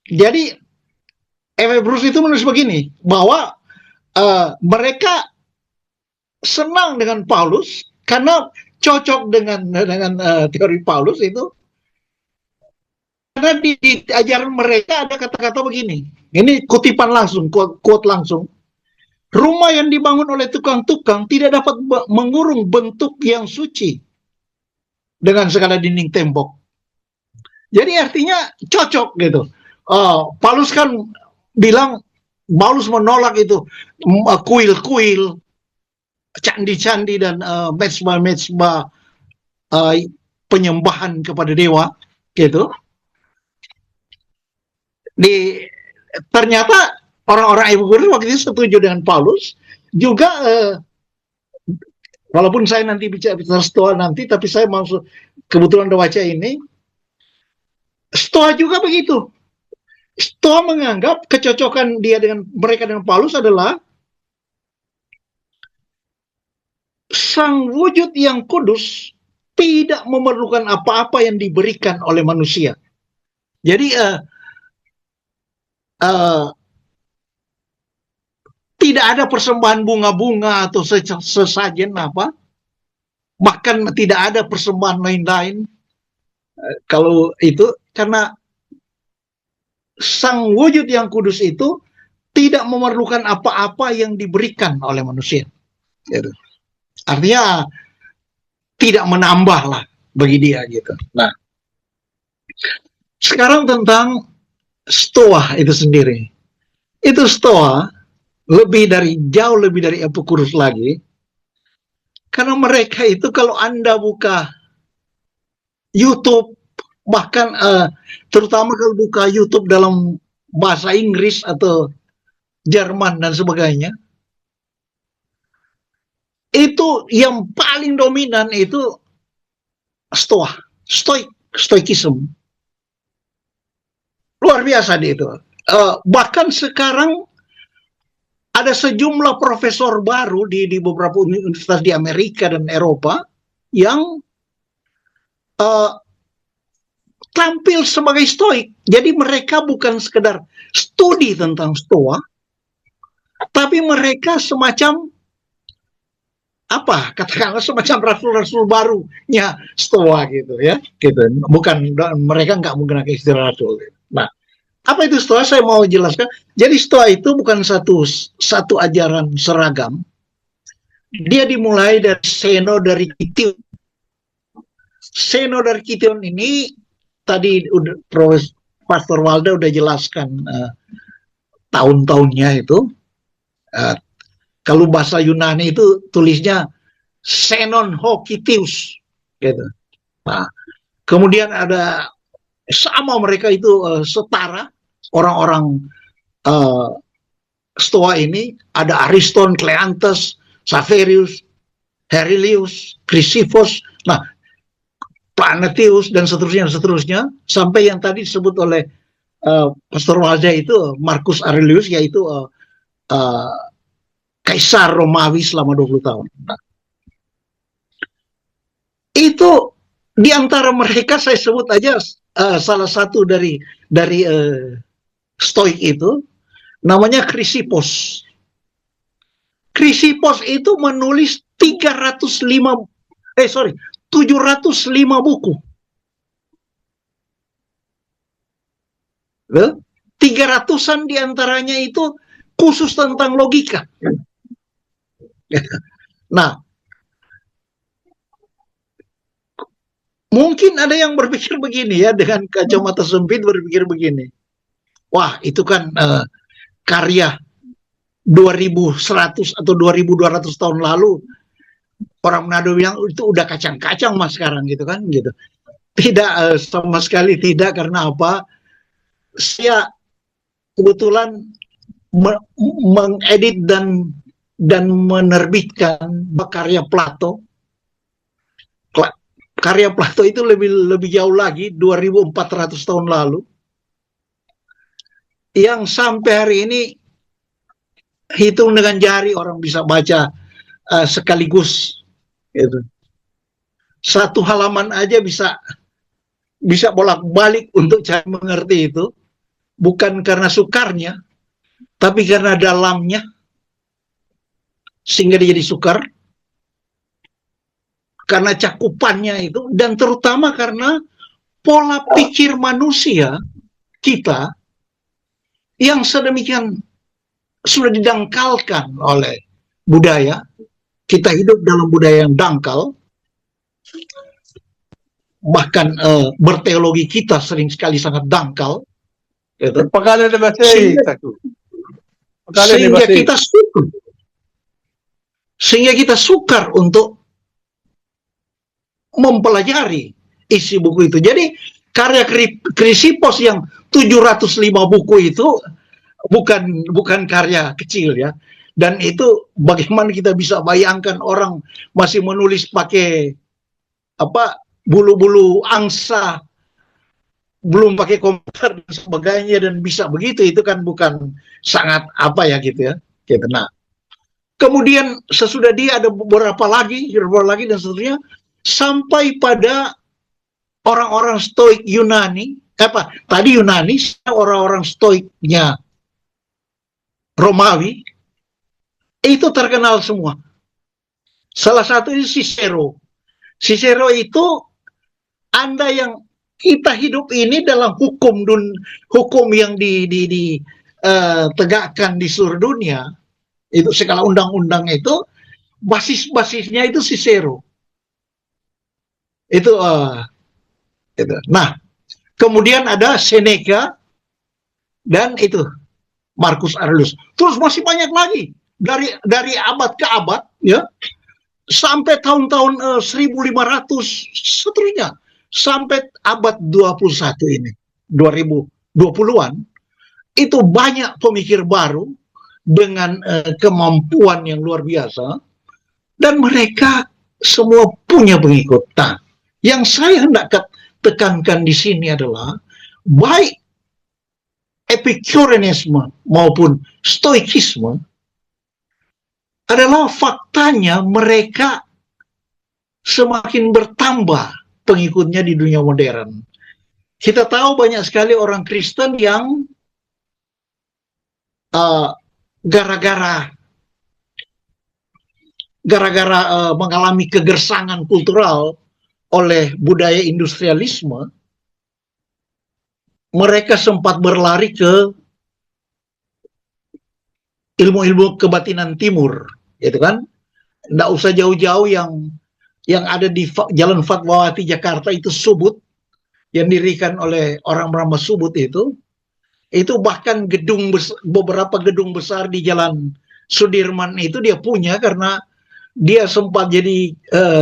Jadi F.F. Bruce itu menulis begini, bahwa mereka senang dengan Paulus karena cocok dengan teori Paulus itu, karena di ajaran mereka ada kata-kata begini. Ini kutipan langsung, quote langsung. Rumah yang dibangun oleh tukang-tukang tidak dapat mengurung bentuk yang suci dengan segala dinding tembok. Jadi artinya cocok gitu. Paulus kan bilang, Paulus menolak itu kuil-kuil, candi-candi dan mezbah-mezbah penyembahan kepada dewa gitu. Ternyata orang-orang Epikurean waktu itu setuju dengan Paulus juga. Walaupun saya nanti bicara Stoa nanti, tapi saya maksud kebetulan udah baca ini, Stoa juga begitu. Stoa menganggap kecocokan dia dengan mereka dengan Paulus adalah sang wujud yang kudus tidak memerlukan apa-apa yang diberikan oleh manusia. Jadi tidak ada persembahan bunga-bunga atau sesajen apa, bahkan tidak ada persembahan lain-lain. Kalau itu karena sang wujud yang kudus itu tidak memerlukan apa-apa yang diberikan oleh manusia. Gitu. Artinya tidak menambah lah bagi dia gitu. Nah, sekarang tentang Stoa itu sendiri. Itu Stoa jauh lebih dari Epikurean lagi. Karena mereka itu kalau Anda buka YouTube, bahkan terutama kalau buka YouTube dalam bahasa Inggris atau Jerman dan sebagainya, itu yang paling dominan itu Stoa, Stoikism. Luar biasa dia itu. Bahkan sekarang ada sejumlah profesor baru di beberapa universitas di Amerika dan Eropa yang tampil sebagai Stoik. Jadi mereka bukan sekedar studi tentang Stoa, tapi mereka semacam apa, katakanlah semacam rasul-rasul barunya Stoa gitu ya, gitu. Bukan, mereka nggak menggunakan istilah rasul. Nah, apa itu Stoa? Saya mau jelaskan. Jadi Stoa itu bukan satu ajaran seragam. Dia dimulai dari Zeno dari Kition. Zeno dari Kition ini tadi udah Pastor Walda udah jelaskan tahun-tahunnya itu. Kalau bahasa Yunani itu tulisnya Xenon Hokitius gitu. Nah, kemudian ada sama mereka itu setara orang-orang Stoa ini, ada Ariston, Cleanthus, Saverius, Herilius, Chrysippus, nah Planetius dan seterusnya sampai yang tadi disebut oleh Pastor Walda itu Marcus Aurelius, yaitu Kaisar Romawi selama 20 tahun. Nah, itu di antara mereka saya sebut aja salah satu dari Stoik itu namanya Chrysippus. Chrysippus itu menulis 705 buku. 300-an diantaranya itu khusus tentang logika. Nah, mungkin ada yang berpikir begini ya, dengan kacamata sempit berpikir begini. Wah, itu kan karya 2100 atau 2200 tahun lalu. Orang Manado bilang itu udah kacang-kacang mas sekarang gitu kan gitu. Tidak, sama sekali tidak. Karena apa? Saya kebetulan mengedit dan menerbitkan karya Plato. Karya Plato itu lebih jauh lagi, 2400 tahun lalu, yang sampai hari ini hitung dengan jari orang bisa baca sekaligus gitu. Satu halaman aja bisa bolak-balik untuk cari mengerti itu. bukan karena sukarnya, tapi karena dalamnya, sehingga dia jadi sukar, karena cakupannya itu, dan terutama karena pola pikir manusia kita yang sedemikian sudah didangkalkan oleh budaya. Kita hidup dalam budaya yang dangkal, bahkan berteologi kita sering sekali sangat dangkal, gitu. Sehingga kita sukar untuk mempelajari isi buku itu. Jadi karya Chrysippos yang 705 buku itu bukan karya kecil ya. Dan itu bagaimana kita bisa bayangkan orang masih menulis pakai bulu-bulu angsa, belum pakai komputer dan sebagainya, dan bisa begitu, itu kan bukan sangat gitu ya. Nah, kemudian sesudah dia ada beberapa lagi dan seterusnya, sampai pada orang-orang Stoik Yunani, tadi Yunani, orang-orang Stoiknya Romawi, itu terkenal semua. Salah satu itu Cicero. Cicero itu, Anda yang kita hidup ini dalam hukum yang ditegakkan di seluruh dunia, itu segala undang-undang itu, basis-basisnya itu Cicero. Itu, Nah, kemudian ada Seneca dan itu Marcus Aurelius. Terus masih banyak lagi dari abad ke abad ya, sampai tahun-tahun 1500 seterusnya, sampai abad 21 ini, 2020-an, itu banyak pemikir baru dengan kemampuan yang luar biasa, dan mereka semua punya pengikut. Nah, yang saya hendak tekankan di sini adalah baik Epicureanisme maupun Stoikisme adalah faktanya mereka semakin bertambah pengikutnya di dunia modern. Kita tahu banyak sekali orang Kristen yang gara-gara mengalami kegersangan kultural oleh budaya industrialisme, mereka sempat berlari ke ilmu-ilmu kebatinan timur, gitu kan? Nggak usah jauh-jauh yang ada di Jalan Fatmawati Jakarta itu, Subud, yang didirikan oleh orang bernama Subud itu bahkan beberapa gedung besar di Jalan Sudirman itu dia punya, karena dia sempat jadi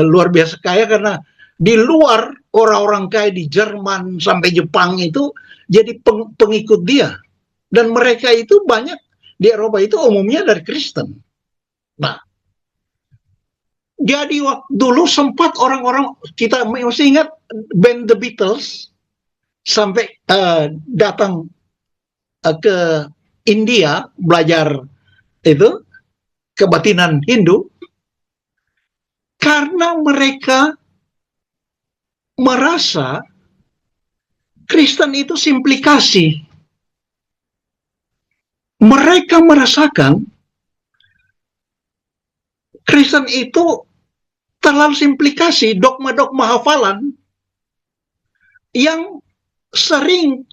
luar biasa kaya, karena di luar orang-orang kaya di Jerman sampai Jepang itu jadi pengikut dia, dan mereka itu banyak di Eropa itu umumnya dari Kristen. Nah, jadi waktu dulu sempat orang-orang, kita masih ingat band The Beatles sampai datang ke India belajar itu kebatinan Hindu, karena mereka merasa Kristen itu simplikasi. Mereka merasakan Kristen itu terlalu simplikasi, dogma-dogma hafalan yang sering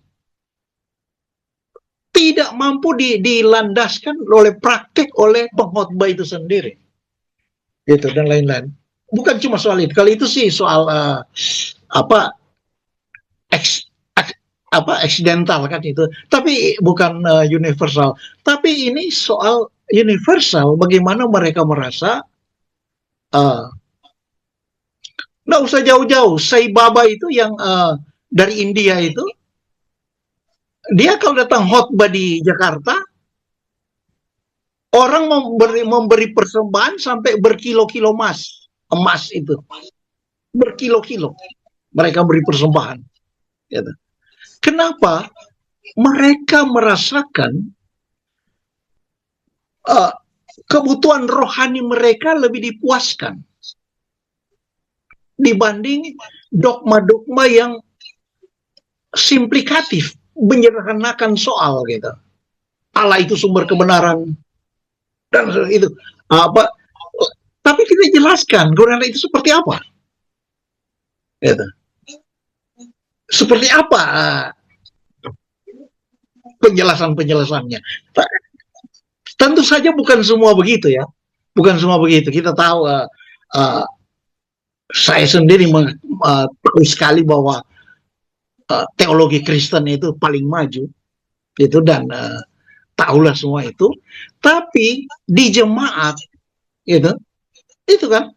tidak mampu dilandaskan oleh praktek oleh pengkhotbah itu sendiri, gitu, dan lain-lain. Bukan cuma soal itu, kalau itu sih soal eksidental kan itu, tapi bukan universal. Tapi ini soal universal, bagaimana mereka merasa. Nggak usah jauh-jauh, Sai Baba itu yang dari India itu, dia kalau datang khotbah di Jakarta, orang memberi persembahan sampai berkilo-kilo emas itu, berkilo-kilo mereka beri persembahan. Gitu. Kenapa? Mereka merasakan kebutuhan rohani mereka lebih dipuaskan dibanding dogma-dogma yang simplikatif, menyederhanakan soal gitu. Allah itu sumber kebenaran dan itu apa? Tapi kita jelaskan kebenaran itu seperti apa. Gitu. Seperti apa penjelasannya. Tentu saja bukan semua begitu ya. Bukan semua begitu. Kita tahu saya sendiri tahu sekali bahwa teologi Kristen itu paling maju itu dan tahulah semua itu. Tapi di jemaat itu kan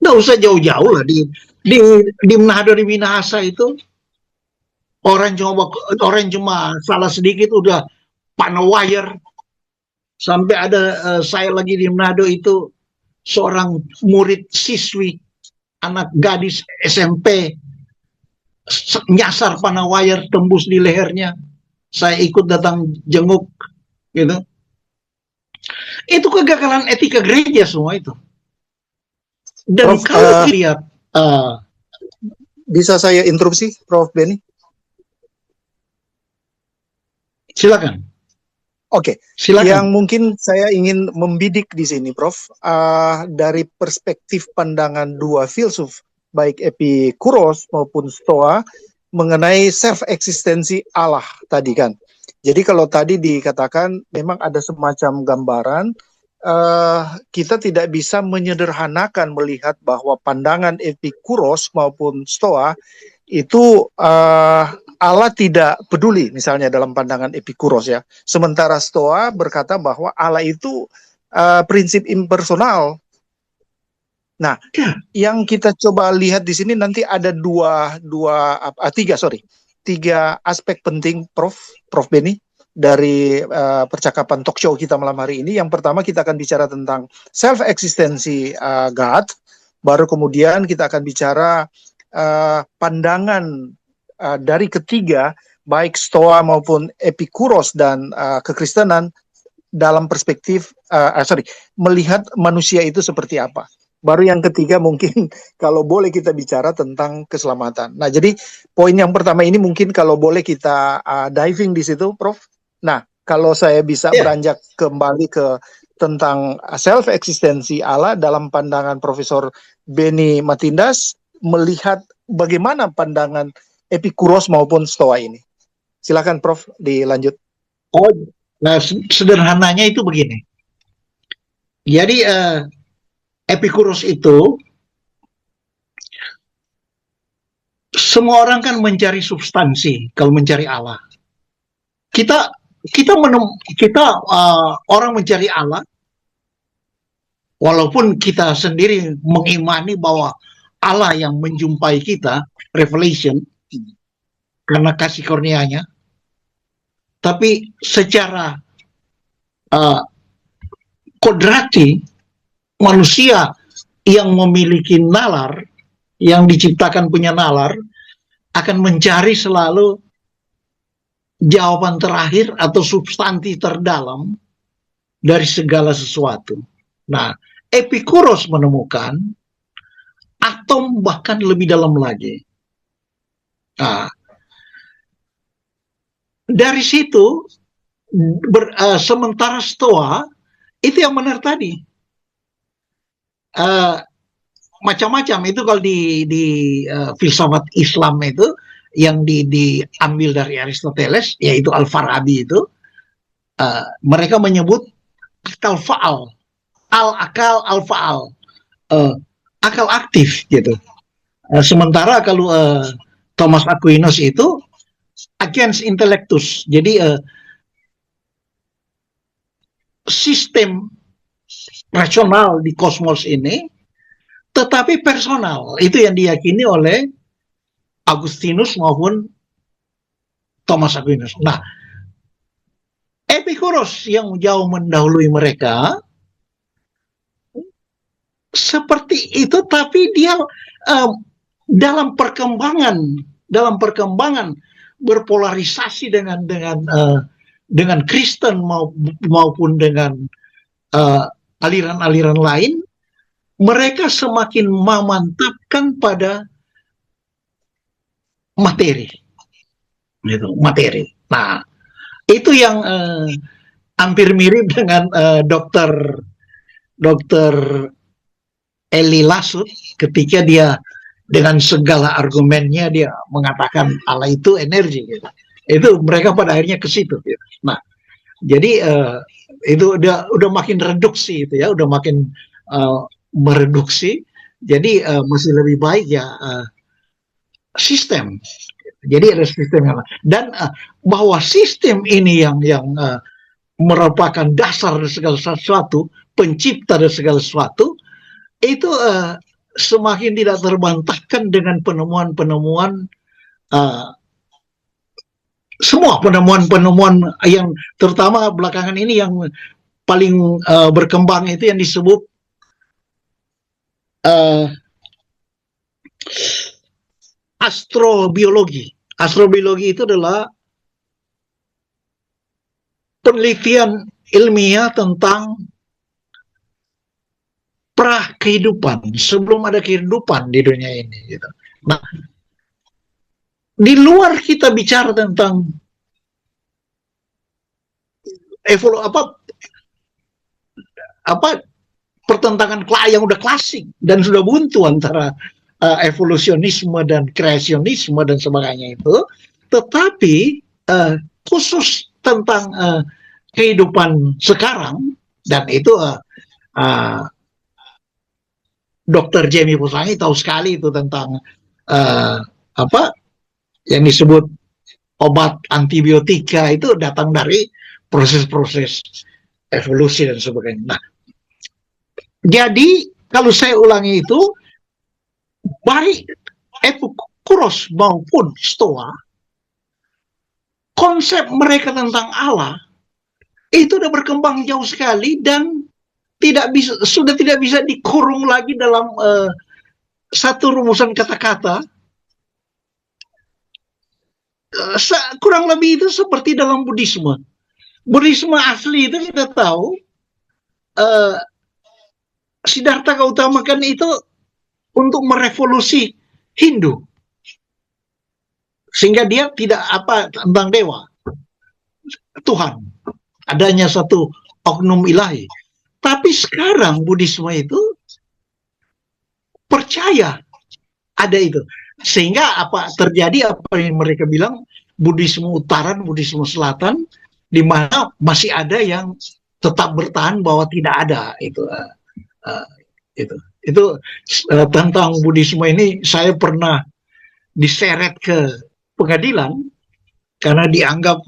nggak usah jauh-jauh lah di Manado di Minahasa itu orang cuma salah sedikit udah panel wire. Sampai ada saya lagi di Manado itu seorang murid siswi anak gadis SMP nyasar panah wire tembus di lehernya. Saya ikut datang jenguk gitu. Itu kegagalan etika gereja semua itu. Dan Prof, kalau lihat bisa saya interupsi Prof Benny? Silakan. Oke, yang mungkin saya ingin membidik di sini, Prof, dari perspektif pandangan dua filsuf, baik Epikuros maupun Stoa, mengenai self-eksistensi Allah tadi kan. Jadi kalau tadi dikatakan memang ada semacam gambaran, kita tidak bisa menyederhanakan melihat bahwa pandangan Epikuros maupun Stoa itu Allah tidak peduli misalnya dalam pandangan Epikuros ya. Sementara Stoa berkata bahwa Allah itu prinsip impersonal. Nah, yang kita coba lihat di sini nanti ada tiga aspek penting Prof Benny dari percakapan talk show kita malam hari ini. Yang pertama kita akan bicara tentang self-eksistensi God, baru kemudian kita akan bicara pandangan dari ketiga, baik Stoa maupun Epikuros dan kekristenan dalam perspektif melihat manusia itu seperti apa. Baru yang ketiga mungkin kalau boleh kita bicara tentang keselamatan. Nah, jadi poin yang pertama ini mungkin kalau boleh kita diving di situ, Prof. Nah, kalau saya bisa beranjak kembali ke tentang self-eksistensi Allah dalam pandangan Profesor Benny Matindas, melihat bagaimana pandangan Epikuros maupun Stoa ini. Silakan Prof, dilanjut. Nah, sederhananya itu begini. Jadi Epikuros itu semua orang kan mencari substansi kalau mencari Allah. Kita orang mencari Allah, walaupun kita sendiri mengimani bahwa Allah yang menjumpai kita, revelation, karena kasih kurnianya, tapi secara kodrati manusia yang memiliki nalar, yang diciptakan punya nalar, akan mencari selalu jawaban terakhir atau substansi terdalam dari segala sesuatu. Nah, Epikuros menemukan atom bahkan lebih dalam lagi. Nah, dari situ sementara Stoa itu yang benar tadi macam-macam itu kalau di filsafat Islam itu yang diambil dari Aristoteles, yaitu Al-Farabi itu mereka menyebut akal faal, al-akal al-faal, akal aktif gitu. Sementara kalau Thomas Aquinas itu agens intellectus. Jadi sistem rasional di kosmos ini tetapi personal. Itu yang diyakini oleh Agustinus maupun Thomas Aquinas. Nah, Epikuros yang jauh mendahului mereka seperti itu, tapi dia dalam perkembangan berpolarisasi dengan Kristen maupun dengan aliran-aliran lain, mereka semakin memantapkan pada materi, gitu, materi. Nah, itu yang hampir mirip dengan dokter Eli Lasut ketika dia dengan segala argumennya dia mengatakan Allah itu energi. Gitu. Itu mereka pada akhirnya ke situ. Gitu. Nah, jadi itu udah makin reduksi itu ya, udah makin mereduksi. Jadi masih lebih baik ya sistem. Jadi ada sistem yang dan bahwa sistem ini yang merupakan dasar dari segala sesuatu, pencipta dari segala sesuatu, itu semakin tidak terbantahkan dengan penemuan-penemuan semua penemuan-penemuan yang terutama belakangan ini yang paling berkembang itu yang disebut astrobiologi. Astrobiologi itu adalah penelitian ilmiah tentang pra kehidupan sebelum ada kehidupan di dunia ini. Gitu. Nah, di luar kita bicara tentang apa pertentangan yang udah klasik dan sudah buntu antara evolusionisme dan kreasionisme dan sebagainya itu, tetapi khusus tentang kehidupan sekarang dan itu Dr. Jamie Posangi tahu sekali itu tentang apa yang disebut obat antibiotika itu datang dari proses-proses evolusi dan sebagainya. Nah, jadi kalau saya ulangi itu, baik Epikuros maupun Stoa, konsep mereka tentang Allah itu udah berkembang jauh sekali dan sudah tidak bisa dikurung lagi dalam satu rumusan kata-kata. Kurang lebih itu seperti dalam Buddhisme. Buddhisme asli itu kita tahu Siddhartha Gautama kan itu untuk merevolusi Hindu. Sehingga dia tidak tentang dewa. Tuhan. Adanya satu oknum ilahi. Tapi sekarang Buddhisme itu percaya ada itu. Sehingga terjadi apa yang mereka bilang Buddhisme utara, Buddhisme selatan, di mana masih ada yang tetap bertahan bahwa tidak ada itu. Tentang Buddhisme ini saya pernah diseret ke pengadilan karena dianggap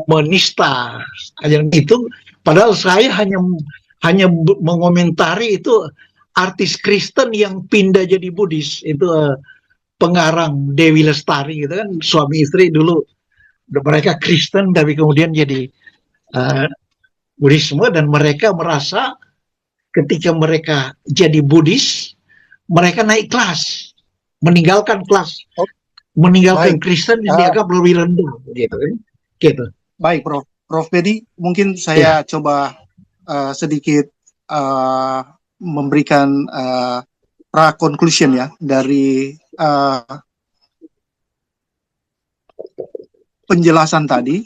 menista yang itu, padahal saya hanya mengomentari itu artis Kristen yang pindah jadi Buddhis. Itu pengarang Dewi Lestari gitu kan, suami istri dulu mereka Kristen tapi kemudian jadi Buddhisme dan mereka merasa ketika mereka jadi Buddhis mereka naik kelas, meninggalkan kelas, meninggalkan Kristen yang dianggap lebih rendah gitu kan. Gitu. Baik, Prof Bedi, mungkin saya coba sedikit memberikan pra-conclusion ya dari penjelasan tadi.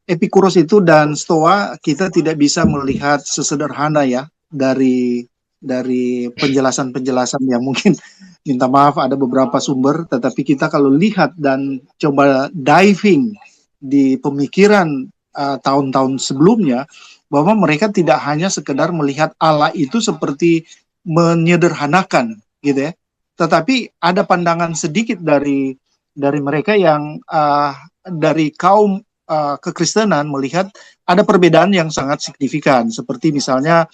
Epikuros itu dan Stoa kita tidak bisa melihat sesederhana ya dari penjelasan-penjelasan yang mungkin minta maaf ada beberapa sumber, tetapi kita kalau lihat dan coba diving di pemikiran tahun-tahun sebelumnya, bahwa mereka tidak hanya sekedar melihat Allah itu seperti menyederhanakan gitu ya, tetapi ada pandangan sedikit dari mereka yang dari kaum kekristenan melihat ada perbedaan yang sangat signifikan, seperti misalnya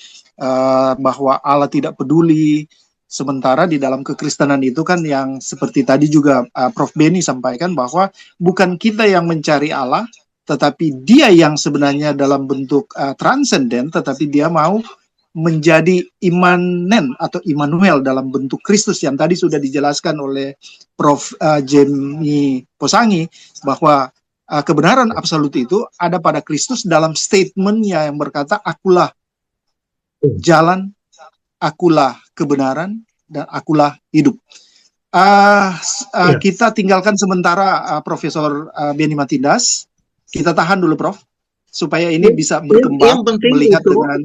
bahwa Allah tidak peduli, sementara di dalam kekristenan itu kan yang seperti tadi juga Prof Beni sampaikan bahwa bukan kita yang mencari Allah, tetapi dia yang sebenarnya dalam bentuk transenden, tetapi dia mau menjadi imanen atau Immanuel dalam bentuk Kristus yang tadi sudah dijelaskan oleh Prof Jamie Posangi, bahwa kebenaran absolut itu ada pada Kristus dalam statementnya yang berkata, akulah jalan, akulah kebenaran, dan akulah hidup. Iya. Kita tinggalkan sementara Profesor Benny Matindas. Kita tahan dulu, Prof, supaya ini bisa berkembang. Yang penting melihat itu dengan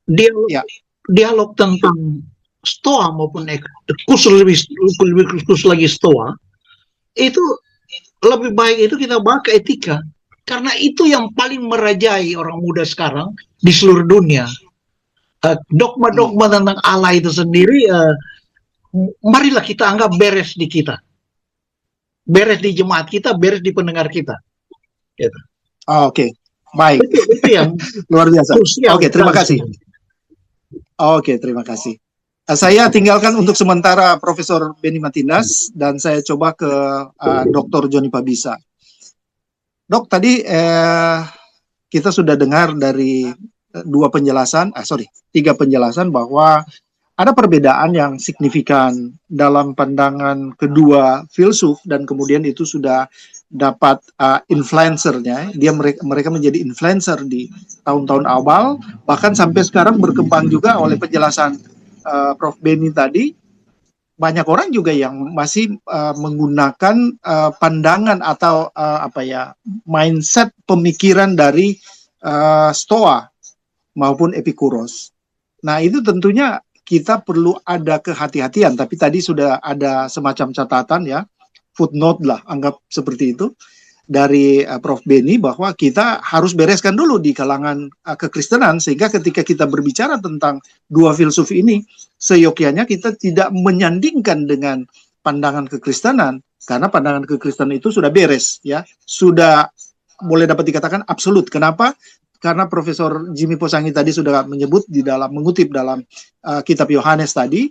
dialog, ya. dialog tentang Stoa maupun lebih khusus lagi Stoa itu lebih baik itu kita bawa ke etika, karena itu yang paling merajai orang muda sekarang di seluruh dunia. Dogma-dogma tentang Allah itu sendiri, marilah kita anggap beres di kita, beres di jemaat kita, beres di pendengar kita. Gitu. Oke, baik. Itu yang luar biasa. krusial. Oke, terima kasih. Oke, terima kasih. Saya tinggalkan untuk sementara Profesor Benny Matindas dan saya coba ke Dr. Joni Pabisa. Dok, tadi kita sudah dengar dari tiga penjelasan bahwa ada perbedaan yang signifikan dalam pandangan kedua filsuf dan kemudian itu sudah dapat influencernya. Mereka menjadi influencer di tahun-tahun awal, bahkan sampai sekarang berkembang juga oleh penjelasan Prof. Benny tadi. Banyak orang juga yang masih menggunakan pandangan atau mindset pemikiran dari Stoa maupun Epikuros. Nah, itu tentunya kita perlu ada kehati-hatian, tapi tadi sudah ada semacam catatan ya, footnote lah, anggap seperti itu, dari Prof. Benny, bahwa kita harus bereskan dulu di kalangan kekristenan, sehingga ketika kita berbicara tentang dua filsuf ini, seyogyanya kita tidak menyandingkan dengan pandangan kekristenan, karena pandangan kekristenan itu sudah beres, ya, sudah boleh dapat dikatakan absolut. Kenapa? Karena Profesor Jimmy Posangi tadi sudah menyebut mengutip dalam kitab Yohanes tadi,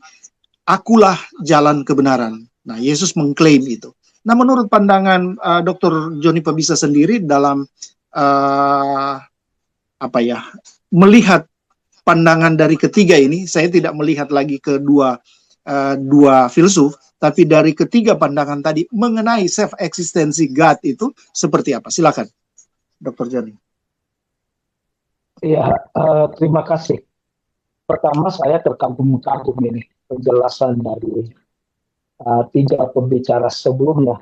akulah jalan kebenaran. Nah, Yesus mengklaim itu. Nah, menurut pandangan Dr. Joni Pabisa sendiri dalam melihat pandangan dari ketiga ini, saya tidak melihat lagi kedua dua filsuf, tapi dari ketiga pandangan tadi mengenai self-eksistensi God itu seperti apa? Silakan, Dr. Joni. Ya, terima kasih. Pertama, saya terkagum-kagum ini penjelasan dari tiga pembicara sebelumnya,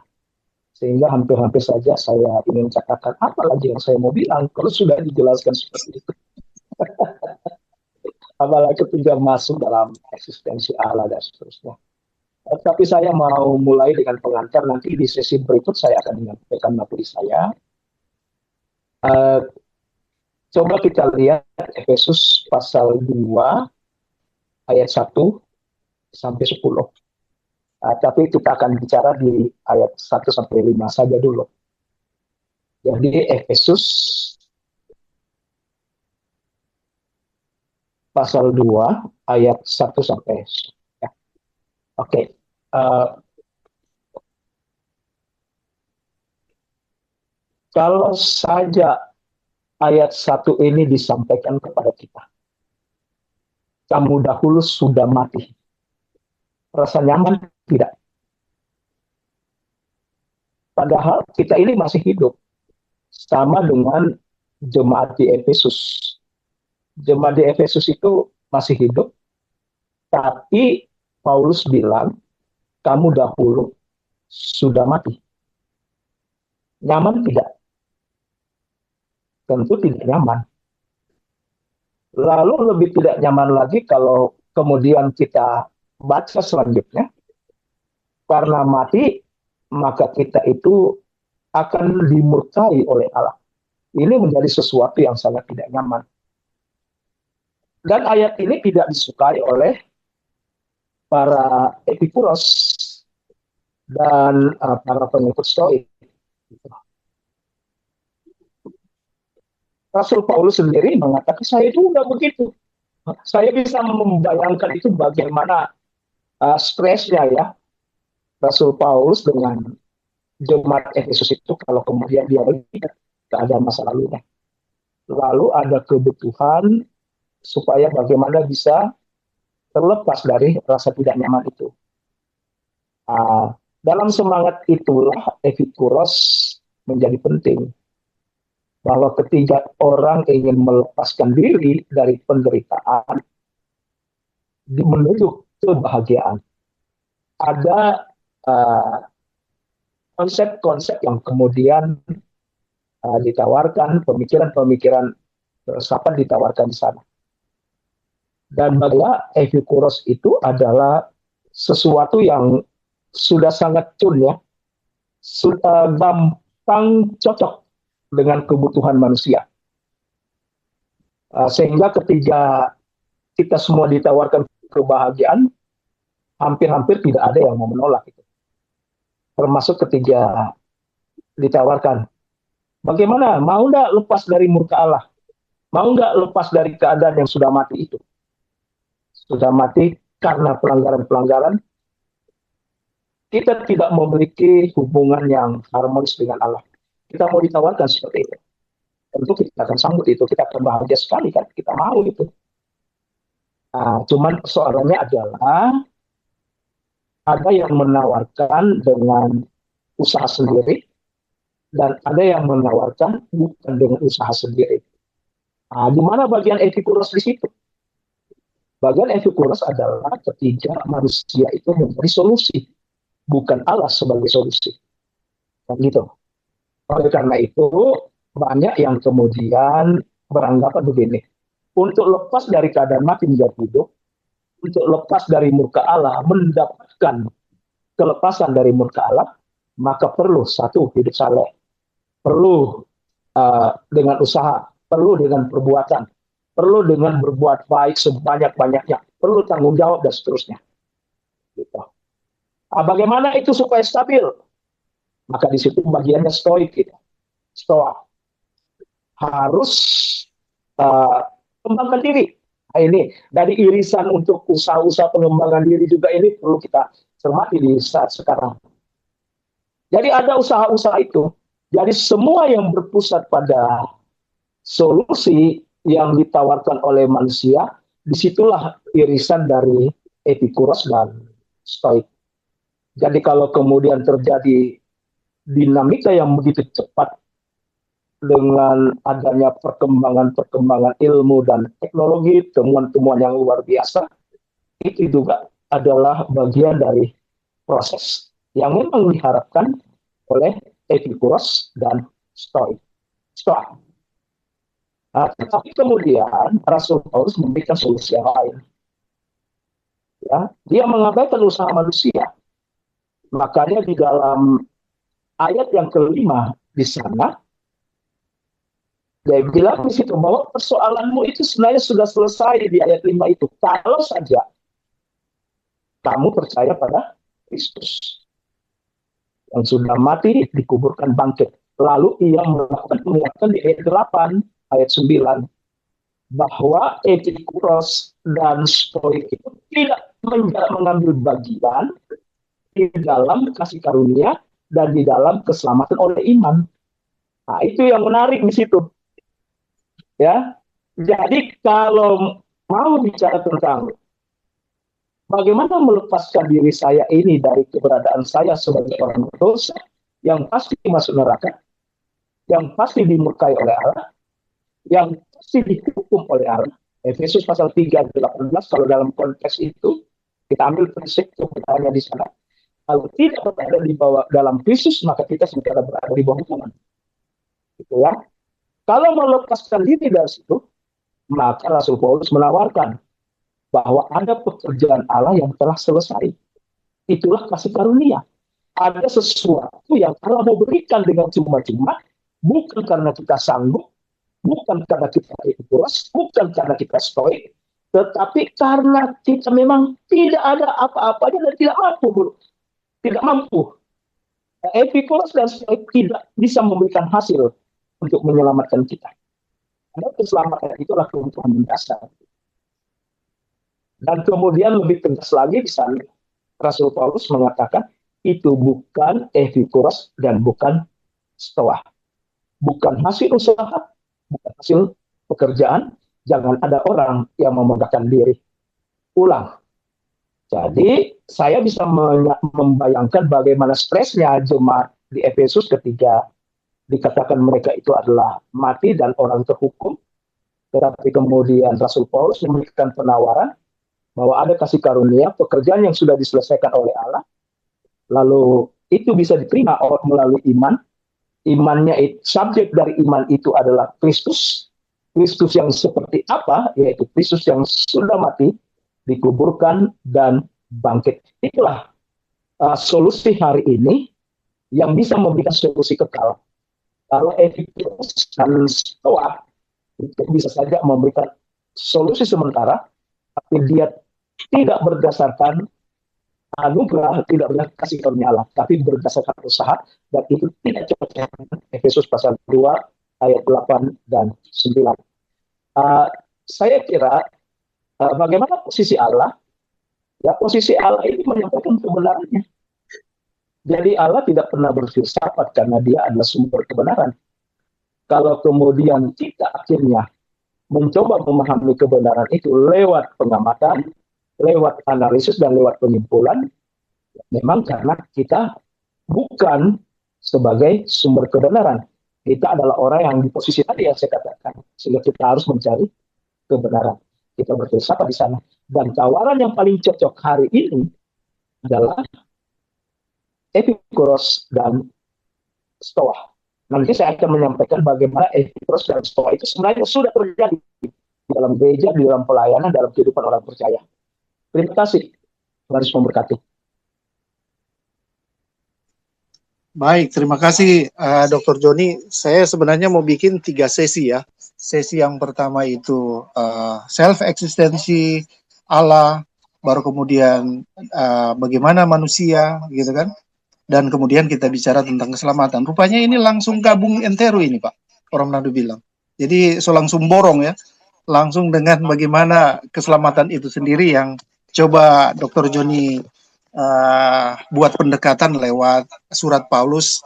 sehingga hampir-hampir saja saya ingin katakan apa lagi yang saya mau bilang kalau sudah dijelaskan seperti itu. Apalagi tidak masuk dalam eksistensi Allah dan seterusnya. Tapi saya mau mulai dengan pengantar, nanti di sesi berikut saya akan menyampaikan materi saya. Coba kita lihat Efesus pasal 2 ayat 1 sampai 10. Tapi kita akan bicara di ayat 1 sampai 5 saja dulu. Jadi Efesus pasal 2 ayat 1 sampai 10. Ya. Oke. Kalau saja ayat 1 ini disampaikan kepada kita, kamu dahulu sudah mati, rasa nyaman tidak? Padahal kita ini masih hidup, sama dengan jemaat di Efesus. Jemaat di Efesus itu masih hidup, tapi Paulus bilang, kamu dahulu sudah mati. Nyaman tidak? Tentu tidak nyaman. Lalu lebih tidak nyaman lagi kalau kemudian kita baca selanjutnya, karena mati, maka kita itu akan dimurkai oleh Allah. Ini menjadi sesuatu yang sangat tidak nyaman. Dan ayat ini tidak disukai oleh para Epikuros dan para pengikut Stoik. Rasul Paulus sendiri mengatakan, saya itu udah begitu. Saya bisa membayangkan itu bagaimana stresnya ya Rasul Paulus dengan jemaat Efesus itu kalau kemudian dia tidak ada masa lalunya. Lalu ada kebutuhan supaya bagaimana bisa terlepas dari rasa tidak nyaman itu. Dalam semangat itulah Epikuros menjadi penting. Bahwa ketiga orang ingin melepaskan diri dari penderitaan menuju kebahagiaan. Ada konsep-konsep yang kemudian ditawarkan, pemikiran-pemikiran filsafat ditawarkan di sana. Dan bahwa Epikuros itu adalah sesuatu yang sudah sangat ya, sudah gampang cocok dengan kebutuhan manusia. Sehingga ketika kita semua ditawarkan kebahagiaan, hampir-hampir tidak ada yang mau menolak itu. Termasuk ketika ditawarkan, bagaimana, mau nggak lepas dari murka Allah? Mau nggak lepas dari keadaan yang sudah mati itu? Sudah mati karena pelanggaran-pelanggaran, kita tidak memiliki hubungan yang harmonis dengan Allah. Kita mau ditawarkan seperti itu. Tentu kita akan sambut itu, kita akan bahagia sekali kan, kita mau itu. Nah, cuman persoalannya adalah ada yang menawarkan dengan usaha sendiri dan ada yang menawarkan bukan dengan usaha sendiri. Nah, di mana bagian Epikuros di situ? Bagian Epikuros adalah ketika manusia itu menjadi solusi, bukan Allah sebagai solusi. Dan gitu. Oleh karena itu, banyak yang kemudian beranggapan begini, untuk lepas dari keadaan mati menjadi hidup, untuk lepas dari murka Allah, mendapatkan kelepasan dari murka Allah, maka perlu satu, hidup saleh, perlu dengan usaha, perlu dengan perbuatan, perlu dengan berbuat baik sebanyak-banyaknya, perlu tanggung jawab dan seterusnya. Gitu. Bagaimana itu supaya stabil? Maka di situ bagiannya stoik, gitu. Stoa harus kembangkan diri. Nah, ini dari irisan untuk usaha-usaha pengembangan diri juga ini perlu kita cermati di saat sekarang. Jadi ada usaha-usaha itu. Jadi semua yang berpusat pada solusi yang ditawarkan oleh manusia, disitulah irisan dari Epikuros dan Stoik. Jadi kalau kemudian terjadi dinamika yang begitu cepat dengan adanya perkembangan ilmu dan teknologi, temuan-temuan yang luar biasa, itu juga adalah bagian dari proses yang memang diharapkan oleh Epikuros dan Stoa. Tetapi kemudian Rasul Paulus memberikan solusi yang lain. Ya, dia mengabaikan usaha manusia. Makanya di dalam ayat yang kelima di sana, dia bilang di situ bahwa persoalanmu itu sebenarnya sudah selesai di ayat 5 itu. Kalau saja kamu percaya pada Kristus yang sudah mati, dikuburkan, bangkit. Lalu ia menguatkan di ayat 8, ayat 9, bahwa Epikuros dan Stoik itu tidak mengambil bagian di dalam kasih karunia dan di dalam keselamatan oleh iman. Nah, itu yang menarik di situ. Ya, jadi kalau mau bicara tentang bagaimana melepaskan diri saya ini dari keberadaan saya sebagai orang berdosa yang pasti masuk neraka, yang pasti dimurkai oleh Allah, yang pasti dihukum oleh Allah. Efesus pasal 3 ayat 18, kalau dalam konteks itu kita ambil prinsip kebenarannya di sana. Kalau tidak berada di bawah dalam Kristus, maka kita sudah berada di bawah hukuman. Gitu ya. Kalau melepaskan diri dari situ, maka Rasul Paulus menawarkan bahwa ada pekerjaan Allah yang telah selesai. Itulah kasih karunia. Ada sesuatu yang Allah mau berikan dengan cuma-cuma, bukan karena kita sanggup, bukan karena kita Epikuros, bukan karena kita Stoik, tetapi karena kita memang tidak ada apa-apanya dan tidak mampu. Tidak mampu. Epikuros dan Stoik tidak bisa memberikan hasil untuk menyelamatkan kita. Karena keselamatan itulah kebutuhan mendasar. Dan kemudian lebih tegas lagi di sana, Rasul Paulus mengatakan itu bukan Epikuros dan bukan Stoa. Bukan hasil usaha, bukan hasil pekerjaan. Jangan ada orang yang memegahkan diri. Ulang. Jadi saya bisa membayangkan bagaimana stresnya jemaat di Efesus ketika dikatakan mereka itu adalah mati dan orang terhukum. Tetapi kemudian Rasul Paulus memberikan penawaran bahwa ada kasih karunia, pekerjaan yang sudah diselesaikan oleh Allah, Lalu itu bisa diterima melalui iman. Imannya, subjek dari iman itu adalah Kristus. Kristus yang seperti apa? Yaitu Kristus yang sudah mati, dikuburkan, dan bangkit. Itulah solusi hari ini yang bisa memberikan solusi kekal. Kalau Epikuros dan Stoa itu bisa saja memberikan solusi sementara, tapi dia tidak berdasarkan anugerah, tidak berdasarkan kasih karunia Allah, tapi berdasarkan usaha, dan itu tidak cocok dengan Efesus pasal 2 ayat 8 dan 9. Saya kira bagaimana posisi Allah? Ya, posisi Allah ini menyampaikan kebenarannya. Jadi Allah tidak pernah berfilsafat karena dia adalah sumber kebenaran. Kalau kemudian kita akhirnya mencoba memahami kebenaran itu lewat pengamatan, lewat analisis, dan lewat penyimpulan, memang karena kita bukan sebagai sumber kebenaran. Kita adalah orang yang di posisi tadi yang saya katakan. Sehingga kita harus mencari kebenaran. Kita berfilsafat di sana. Dan tawaran yang paling cocok hari ini adalah Epikuros dan Stoa. Nanti saya akan menyampaikan bagaimana Epikuros dan Stoa itu sebenarnya sudah terjadi di dalam gereja, di dalam pelayanan, dalam kehidupan orang percaya. Terima kasih. Tuhan memberkati. Baik, terima kasih Dr. Joni. Saya sebenarnya mau bikin 3 sesi ya. Sesi yang pertama itu self-eksistensi Allah, baru kemudian bagaimana manusia, gitu kan? Dan kemudian kita bicara tentang keselamatan. Rupanya ini langsung gabung entero ini, Pak. Orang Manado bilang. Jadi langsung borong ya. Langsung dengan bagaimana keselamatan itu sendiri yang coba Dr. Joni buat pendekatan lewat surat Paulus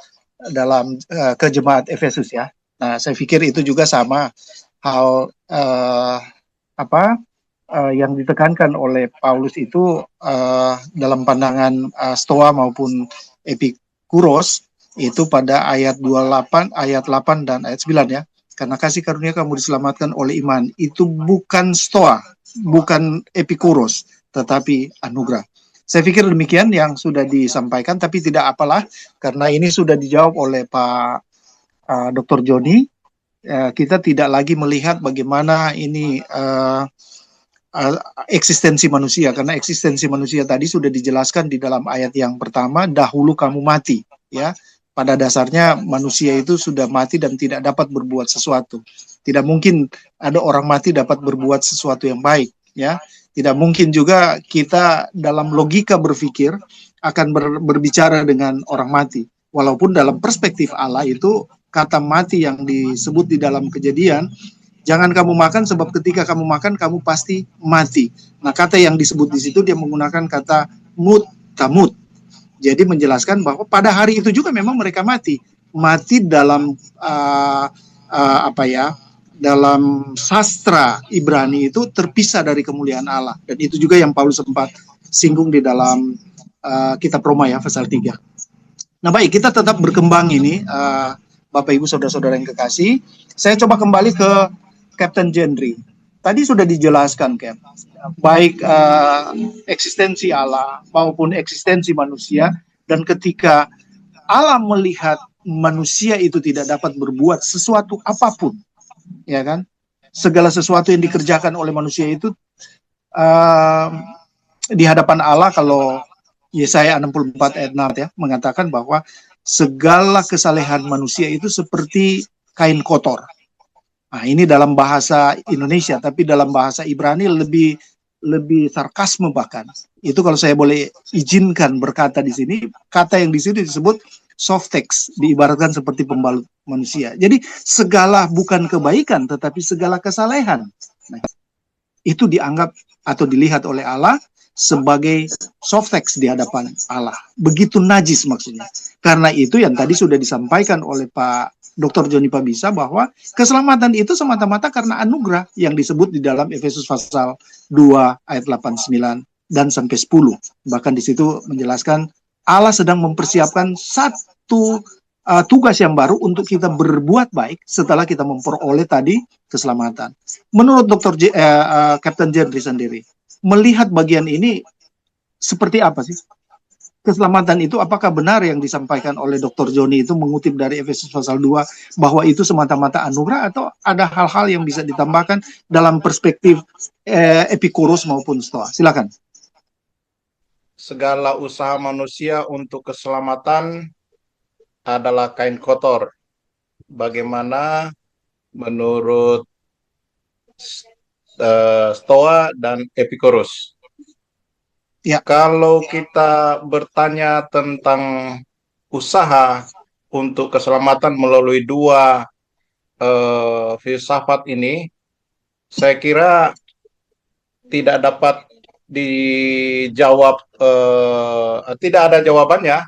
dalam ke jemaat Efesus ya. Nah, saya pikir itu juga sama hal yang ditekankan oleh Paulus itu dalam pandangan Stoa maupun Epikuros itu pada ayat 28, ayat 8 dan ayat 9 ya. Karena kasih karunia kamu diselamatkan oleh iman. Itu bukan Stoa, bukan Epikuros, tetapi anugerah. Saya pikir demikian yang sudah disampaikan, tapi tidak apalah, karena ini sudah dijawab oleh Pak Dr. Joni. Kita tidak lagi melihat bagaimana ini eksistensi manusia, karena eksistensi manusia tadi sudah dijelaskan di dalam ayat yang pertama, dahulu kamu mati, ya. Pada dasarnya manusia itu sudah mati dan tidak dapat berbuat sesuatu. Tidak mungkin ada orang mati dapat berbuat sesuatu yang baik, ya. Tidak mungkin juga kita dalam logika berpikir akan berbicara dengan orang mati. Walaupun dalam perspektif Allah itu kata mati yang disebut di dalam Kejadian, jangan kamu makan sebab ketika kamu makan kamu pasti mati. Nah, kata yang disebut di situ dia menggunakan kata tamut. Jadi menjelaskan bahwa pada hari itu juga memang mereka mati. Mati dalam dalam sastra Ibrani itu terpisah dari kemuliaan Allah. Dan itu juga yang Paulus sempat singgung di dalam kitab Roma ya, pasal 3. Nah baik, kita tetap berkembang ini, Bapak Ibu Saudara-saudara yang kekasih. Saya coba kembali ke Kapten Gendry. Tadi sudah dijelaskan, Cap, baik eksistensi Allah maupun eksistensi manusia. Dan ketika Allah melihat manusia itu tidak dapat berbuat sesuatu apapun, ya kan? Segala sesuatu yang dikerjakan oleh manusia itu di hadapan Allah, kalau Yesaya 64 ayat 6 ya, mengatakan bahwa segala kesalehan manusia itu seperti kain kotor. Nah, ini dalam bahasa Indonesia, tapi dalam bahasa Ibrani lebih sarkasme bahkan. Itu kalau saya boleh izinkan berkata di sini, kata yang di sini disebut softex, diibaratkan seperti pembalut manusia. Jadi segala bukan kebaikan, tetapi segala kesalehan. Nah, itu dianggap atau dilihat oleh Allah sebagai softex di hadapan Allah. Begitu najis maksudnya. Karena itu yang tadi sudah disampaikan oleh Pak Dr. Joni Pabisa bahwa keselamatan itu semata-mata karena anugerah yang disebut di dalam Efesus pasal 2 ayat 8, 9 dan sampai 10. Bahkan di situ menjelaskan Allah sedang mempersiapkan satu tugas yang baru untuk kita berbuat baik setelah kita memperoleh tadi keselamatan. Menurut Kapten Gendry sendiri, melihat bagian ini seperti apa sih? keselamatan itu apakah benar yang disampaikan oleh Dr. Joni itu mengutip dari Efesus pasal 2 bahwa itu semata-mata anugerah atau ada hal-hal yang bisa ditambahkan dalam perspektif Epikuros maupun Stoa? Silakan. Segala usaha manusia untuk keselamatan adalah kain kotor. Bagaimana menurut Stoa dan Epikuros? Ya. Kalau kita bertanya tentang usaha untuk keselamatan melalui dua filsafat ini, saya kira tidak dapat dijawab, tidak ada jawabannya